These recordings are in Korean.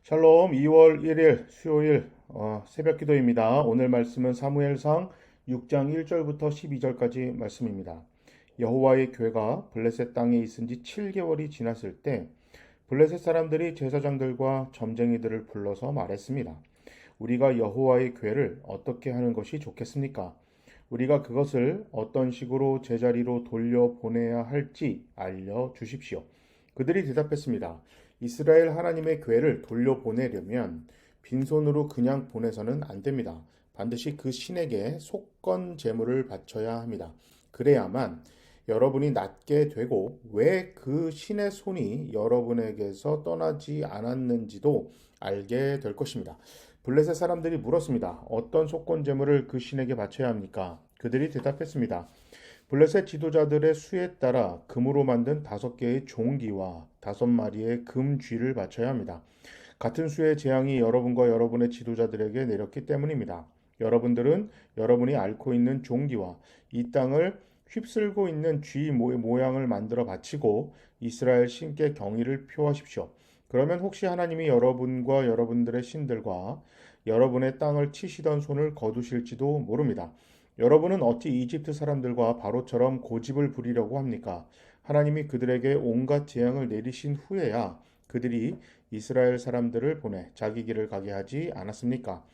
샬롬 2월 1일 수요일 새벽 기도입니다. 오늘 말씀은 사무엘상 6장 1절부터 12절까지 말씀입니다. 여호와의 궤가 블레셋 땅에 있은 지 7개월이 지났을 때 블레셋 사람들이 제사장들과 점쟁이들을 불러서 말했습니다. 우리가 여호와의 궤를 어떻게 하는 것이 좋겠습니까? 우리가 그것을 어떤 식으로 제자리로 돌려보내야 할지 알려주십시오. 그들이 대답했습니다. 이스라엘 하나님의 궤를 돌려보내려면 빈손으로 그냥 보내서는 안 됩니다. 반드시 그 신에게 속건 제물을 바쳐야 합니다. 그래야만 여러분이 낫게 되고 왜 그 신의 손이 여러분에게서 떠나지 않았는지도 알게 될 것입니다. 블레셋 사람들이 물었습니다. 어떤 속건 제물을 그 신에게 바쳐야 합니까? 그들이 대답했습니다. 블레셋 지도자들의 수에 따라 금으로 만든 5개의 종기와 5마리의 금 쥐를 바쳐야 합니다. 같은 수의 재앙이 여러분과 여러분의 지도자들에게 내렸기 때문입니다. 여러분들은 여러분이 앓고 있는 종기와 이 땅을 휩쓸고 있는 쥐 모양을 만들어 바치고 이스라엘 신께 경의를 표하십시오. 그러면 혹시 하나님이 여러분과 여러분들의 신들과 여러분의 땅을 치시던 손을 거두실지도 모릅니다. 여러분은 어찌 이집트 사람들과 바로처럼 고집을 부리려고 합니까? 하나님이 그들에게 온갖 재앙을 내리신 후에야 그들이 이스라엘 사람들을 보내 자기 길을 가게 하지 않았습니까?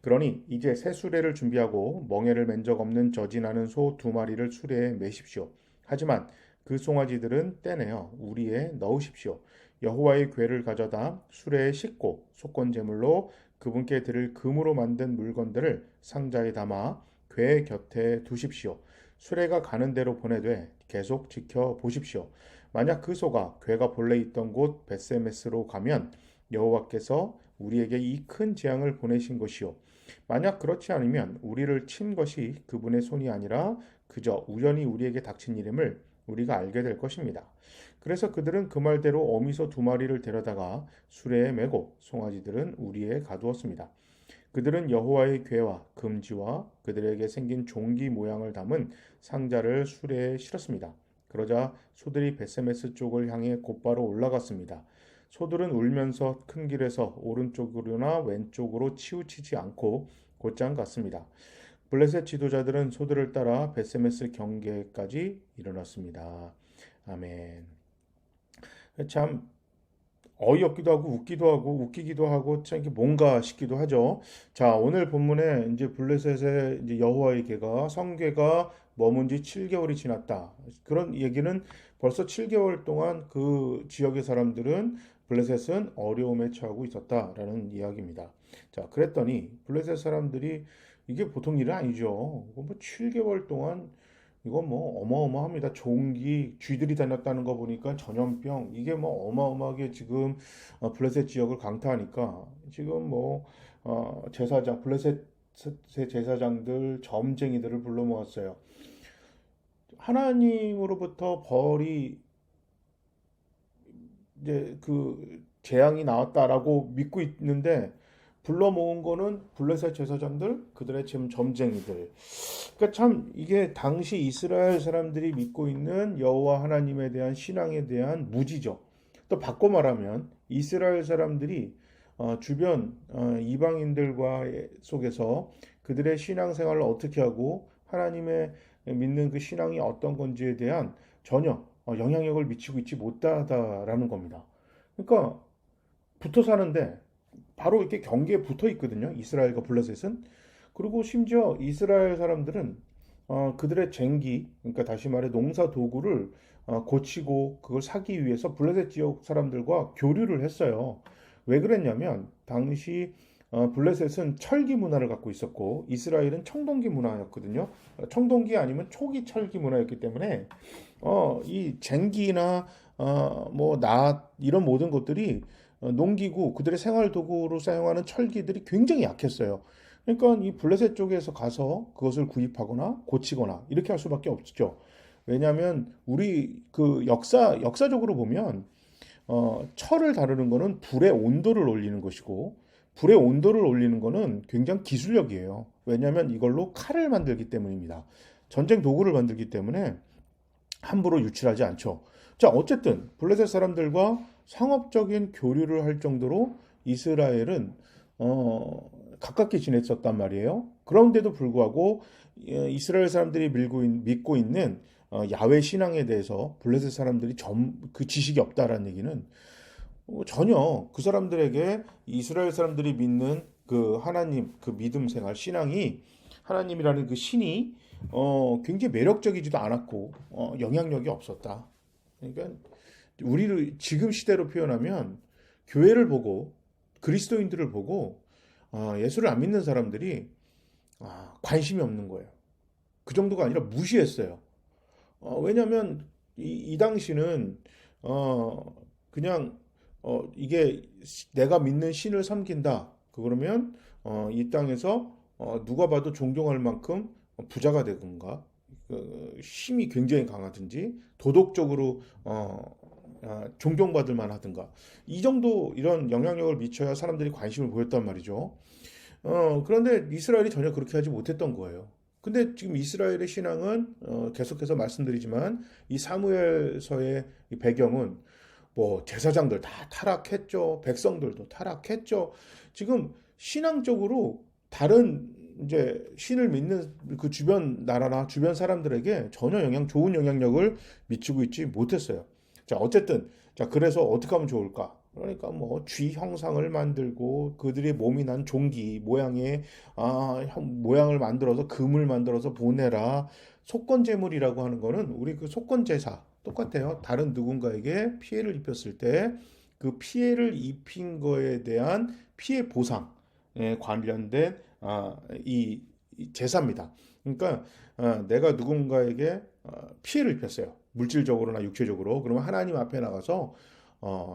그러니 이제 새 수레를 준비하고 멍에를 맨 적 없는 저지나는 소 2마리를 수레에 매십시오. 하지만 그 송아지들은 떼내어 우리에 넣으십시오. 여호와의 궤를 가져다 수레에 싣고 속건 제물로 그분께 드릴 금으로 만든 물건들을 상자에 담아 궤 곁에 두십시오. 수레가 가는 대로 보내되 계속 지켜보십시오. 만약 그 소가 궤가 본래 있던 곳 벳세메스로 가면 여호와께서 우리에게 이 큰 재앙을 보내신 것이요. 만약 그렇지 않으면 우리를 친 것이 그분의 손이 아니라 그저 우연히 우리에게 닥친 일임을 우리가 알게 될 것입니다. 그래서 그들은 그 말대로 어미소 2마리를 데려다가 수레에 메고 송아지들은 우리에 가두었습니다. 그들은 여호와의 궤와 금지와 그들에게 생긴 종기 모양을 담은 상자를 수레에 실었습니다. 그러자 소들이 벳세메스 쪽을 향해 곧바로 올라갔습니다. 소들은 울면서 큰 길에서 오른쪽으로나 왼쪽으로 치우치지 않고 곧장 갔습니다. 블레셋 지도자들은 소들을 따라 벳세메스 경계까지 이르렀습니다. 아멘. 참 어이없기도 하고 웃기기도 하고 참 이게 뭔가 싶기도 하죠. 자, 오늘 본문에 이제 블레셋의 이제 여호와의 궤가 성궤가 머문 지 7개월이 지났다. 그런 얘기는 벌써 7개월 동안 그 지역의 사람들은 블레셋은 어려움에 처하고 있었다라는 이야기입니다. 자, 그랬더니 블레셋 사람들이 이게 보통 일은 아니죠. 뭐 7개월 동안 이건 뭐 어마어마합니다. 종기 쥐들이 다녔다는 거 보니까 전염병 이게 뭐 어마어마하게 지금 블레셋 지역을 강타하니까 지금 뭐 제사장 블레셋 제사장들 점쟁이들을 불러 모았어요. 하나님으로부터 벌이 이제 그 재앙이 나왔다라고 믿고 있는데 불러 모은 거는 블레셋 제사장들 그들의 지금 점쟁이들. 그러니까 참 이게 당시 이스라엘 사람들이 믿고 있는 여호와 하나님에 대한 신앙에 대한 무지죠. 또 바꿔 말하면 이스라엘 사람들이 주변 이방인들과 속에서 그들의 신앙 생활을 어떻게 하고 하나님의 믿는 그 신앙이 어떤 건지에 대한 전혀 영향력을 미치고 있지 못하다라는 겁니다. 그러니까 붙어 사는데 바로 이렇게 경계에 붙어 있거든요. 이스라엘과 블레셋은. 그리고 심지어 이스라엘 사람들은 그들의 쟁기, 그러니까 다시 말해 농사 도구를 고치고 그걸 사기 위해서 블레셋 지역 사람들과 교류를 했어요. 왜 그랬냐면 당시 블레셋은 철기 문화를 갖고 있었고 이스라엘은 청동기 문화였거든요. 청동기 아니면 초기 철기 문화였기 때문에 이 쟁기나 뭐낫 이런 모든 것들이 농기구 그들의 생활 도구로 사용하는 철기들이 굉장히 약했어요. 그러니까 이 블레셋 쪽에서 가서 그것을 구입하거나 고치거나 이렇게 할 수밖에 없죠. 왜냐하면 우리 그 역사적으로 보면 철을 다루는 거는 불의 온도를 올리는 것이고 불의 온도를 올리는 거는 굉장히 기술력이에요. 왜냐하면 이걸로 칼을 만들기 때문입니다. 전쟁 도구를 만들기 때문에 함부로 유출하지 않죠. 자, 어쨌든 블레셋 사람들과 상업적인 교류를 할 정도로 이스라엘은 가깝게 지냈었단 말이에요. 그런데도 불구하고 이스라엘 사람들이 믿고 있는 야훼 신앙에 대해서 블레셋 사람들이 그 지식이 없다라는 얘기는 전혀 그 사람들에게 이스라엘 사람들이 믿는 그 하나님 그 믿음 생활 신앙이 하나님이라는 그 신이 굉장히 매력적이지도 않았고 영향력이 없었다. 그러니까 우리를 지금 시대로 표현하면 교회를 보고 그리스도인들을 보고 예수를 안 믿는 사람들이 관심이 없는 거예요. 그 정도가 아니라 무시했어요. 왜냐하면 이 당시는 그냥 이게 내가 믿는 신을 섬긴다. 그러면 이 땅에서 누가 봐도 존경할 만큼 부자가 되든가 힘이 굉장히 강하든지 도덕적으로 존경받을 만하든가 이 정도 이런 영향력을 미쳐야 사람들이 관심을 보였단 말이죠. 그런데 이스라엘이 전혀 그렇게 하지 못했던 거예요. 근데 지금 이스라엘의 신앙은 계속해서 말씀드리지만 이 사무엘서의 이 배경은 뭐 제사장들 다 타락했죠. 백성들도 타락했죠. 지금 신앙적으로 다른 이제 신을 믿는 그 주변 나라나 주변 사람들에게 전혀 좋은 영향력을 미치고 있지 못했어요. 자, 어쨌든 자, 그래서 어떻게 하면 좋을까? 그러니까 뭐 쥐 형상을 만들고 그들의 몸이 난 종기 모양의 모양을 만들어서 금을 만들어서 보내라. 속건 제물이라고 하는 거는 우리 그 속건 제사 똑같아요. 다른 누군가에게 피해를 입혔을 때 그 피해를 입힌 거에 대한 피해 보상에 관련된 이 제사입니다. 그러니까 내가 누군가에게 피해를 입혔어요. 물질적으로나 육체적으로. 그러면 하나님 앞에 나가서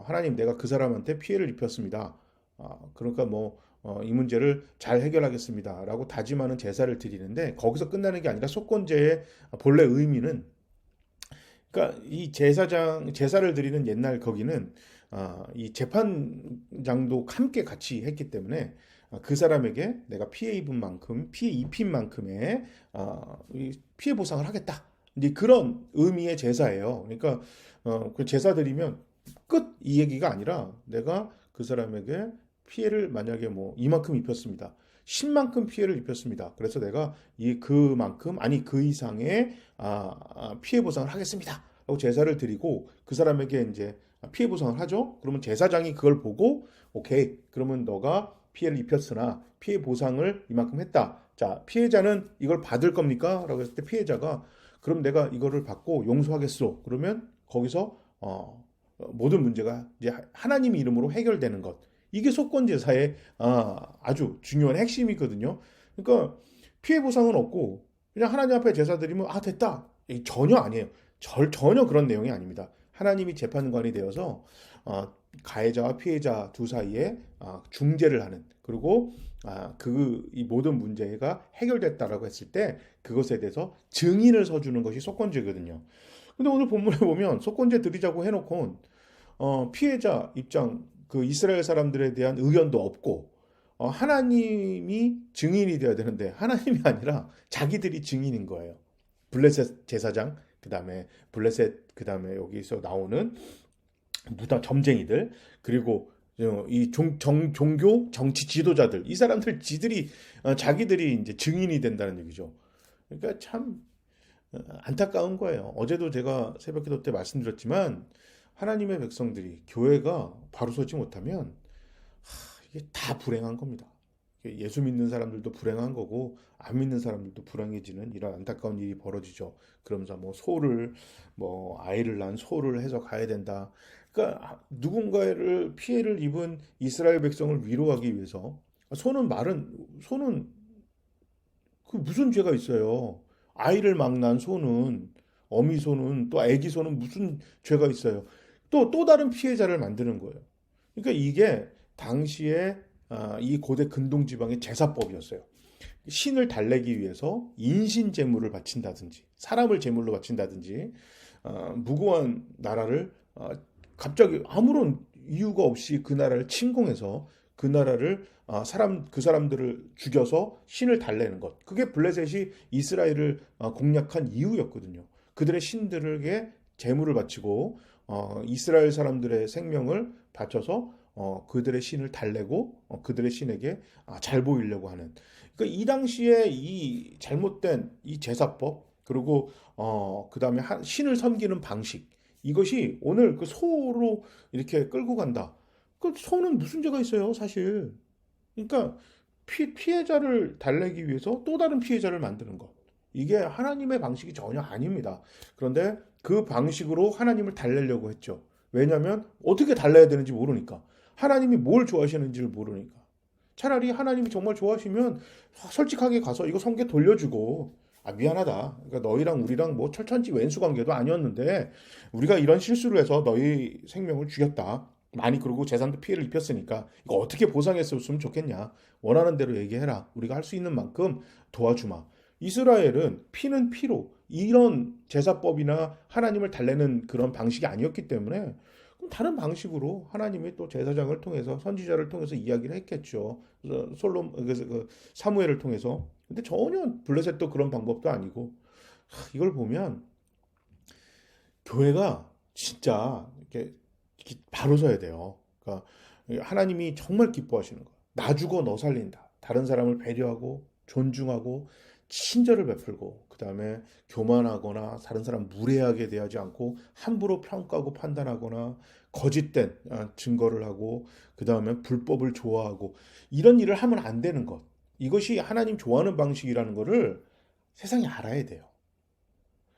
하나님 내가 그 사람한테 피해를 입혔습니다. 그러니까 뭐 이 문제를 잘 해결하겠습니다라고 다짐하는 제사를 드리는데 거기서 끝나는 게 아니라 속건제의 본래 의미는 그러니까 이 제사를 드리는 옛날 거기는 이 재판장도 함께 같이 했기 때문에 그 사람에게 내가 피해 입힌 만큼의 이 피해 보상을 하겠다. 이제 그런 의미의 제사예요. 그러니까 그 제사 드리면 끝 이 얘기가 아니라 내가 그 사람에게 피해를 만약에 뭐 이만큼 입혔습니다. 10만큼 피해를 입혔습니다. 그래서 내가 그만큼 아니 그 이상의 피해 보상을 하겠습니다. 하고 제사를 드리고 그 사람에게 이제 피해 보상을 하죠. 그러면 제사장이 그걸 보고 오케이. 그러면 너가 피해를 입혔으나 피해 보상을 이만큼 했다. 자, 피해자는 이걸 받을 겁니까? 라고 했을 때 피해자가 그럼 내가 이거를 받고 용서하겠소. 그러면 거기서 모든 문제가 이제 하나님 이름으로 해결되는 것. 이게 속건제사의 아주 중요한 핵심이거든요. 그러니까 피해 보상은 없고 그냥 하나님 앞에 제사 드리면 됐다. 전혀 아니에요. 전혀 그런 내용이 아닙니다. 하나님이 재판관이 되어서 가해자와 피해자 두 사이에 중재를 하는 그리고 이 모든 문제가 해결됐다라고 했을 때 그것에 대해서 증인을 서주는 것이 속건제거든요. 근데 오늘 본문에 보면 속건제 드리자고 해놓고 피해자 입장 그 이스라엘 사람들에 대한 의견도 없고 하나님이 증인이 되어야 되는데 하나님이 아니라 자기들이 증인인 거예요. 블레셋 제사장 그다음에 여기서 나오는 무당 점쟁이들 그리고 이 종교 정치 지도자들 이 사람들 자기들이 이제 증인이 된다는 얘기죠. 그러니까 참 안타까운 거예요. 어제도 제가 새벽기도 때 말씀드렸지만 하나님의 백성들이 교회가 바로 서지 못하면 이게 다 불행한 겁니다. 예수 믿는 사람들도 불행한 거고 안 믿는 사람들도 불행해지는 이런 안타까운 일이 벌어지죠. 그러면서 뭐 아이를 낳은 소를 해서 가야 된다. 그러니까 누군가를 피해를 입은 이스라엘 백성을 위로하기 위해서 소는 그 무슨 죄가 있어요? 아이를 막 낳은 소는 어미 소는 또 아기 소는 무슨 죄가 있어요? 또 다른 피해자를 만드는 거예요. 그러니까 이게 당시에 이 고대 근동 지방의 제사법이었어요. 신을 달래기 위해서 인신 제물을 바친다든지 사람을 제물로 바친다든지 무고한 나라를 갑자기 아무런 이유가 없이 그 나라를 침공해서 그 나라를 그 사람들을 죽여서 신을 달래는 것. 그게 블레셋이 이스라엘을 공략한 이유였거든요. 그들의 신들에게 제물을 바치고 이스라엘 사람들의 생명을 바쳐서 그들의 신을 달래고 그들의 신에게 잘 보이려고 하는. 그러니까 이 당시에 이 잘못된 이 제사법 그리고 그다음에 신을 섬기는 방식 이것이 오늘 그 소로 이렇게 끌고 간다. 그 소는 무슨 죄가 있어요, 사실. 그러니까 피해자를 달래기 위해서 또 다른 피해자를 만드는 것. 이게 하나님의 방식이 전혀 아닙니다. 그런데 그 방식으로 하나님을 달래려고 했죠. 왜냐하면 어떻게 달래야 되는지 모르니까. 하나님이 뭘 좋아하시는지를 모르니까. 차라리 하나님이 정말 좋아하시면 솔직하게 가서 이거 성게 돌려주고 미안하다. 그러니까 너희랑 우리랑 뭐 철천지 왼수 관계도 아니었는데 우리가 이런 실수를 해서 너희 생명을 죽였다. 많이 그러고 재산도 피해를 입혔으니까 이거 어떻게 보상했으면 좋겠냐. 원하는 대로 얘기해라. 우리가 할 수 있는 만큼 도와주마. 이스라엘은 피는 피로 이런 제사법이나 하나님을 달래는 그런 방식이 아니었기 때문에 그럼 다른 방식으로 하나님이 또 제사장을 통해서 선지자를 통해서 이야기를 했겠죠. 그래서 그래서 그 사무엘을 통해서. 근데 전혀 블레셋도 그런 방법도 아니고 이걸 보면 교회가 진짜 이렇게 바로 서야 돼요. 그러니까 하나님이 정말 기뻐하시는 거예요. 나 죽어 너 살린다. 다른 사람을 배려하고 존중하고 친절을 베풀고 그다음에 교만하거나 다른 사람 무례하게 대하지 않고 함부로 평가하고 판단하거나 거짓된 증거를 하고 그다음에 불법을 좋아하고 이런 일을 하면 안 되는 것. 이것이 하나님 좋아하는 방식이라는 것을 세상이 알아야 돼요.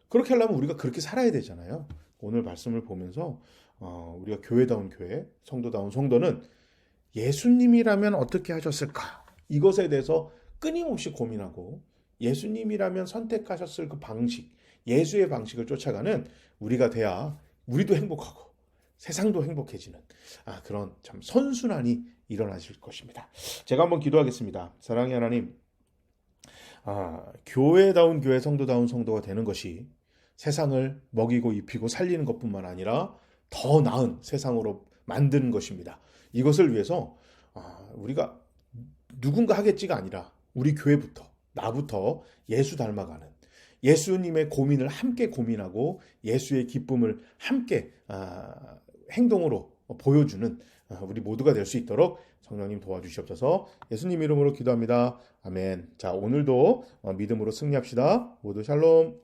그렇게 하려면 우리가 그렇게 살아야 되잖아요. 오늘 말씀을 보면서 우리가 교회다운 교회, 성도다운 성도는 예수님이라면 어떻게 하셨을까? 이것에 대해서 끊임없이 고민하고 예수님이라면 선택하셨을 그 방식, 예수의 방식을 쫓아가는 우리가 돼야 우리도 행복하고 세상도 행복해지는 그런 참 선순환이 일어나실 것입니다. 제가 한번 기도하겠습니다. 사랑의 하나님, 교회다운 교회, 성도다운 성도가 되는 것이 세상을 먹이고 입히고 살리는 것뿐만 아니라 더 나은 세상으로 만드는 것입니다. 이것을 위해서 우리가 누군가 하겠지가 아니라 우리 교회부터 나부터 예수 닮아가는 예수님의 고민을 함께 고민하고 예수의 기쁨을 함께 행동으로 보여주는 우리 모두가 될 수 있도록 성령님 도와주시옵소서. 예수님 이름으로 기도합니다. 아멘. 자, 오늘도 믿음으로 승리합시다. 모두 샬롬.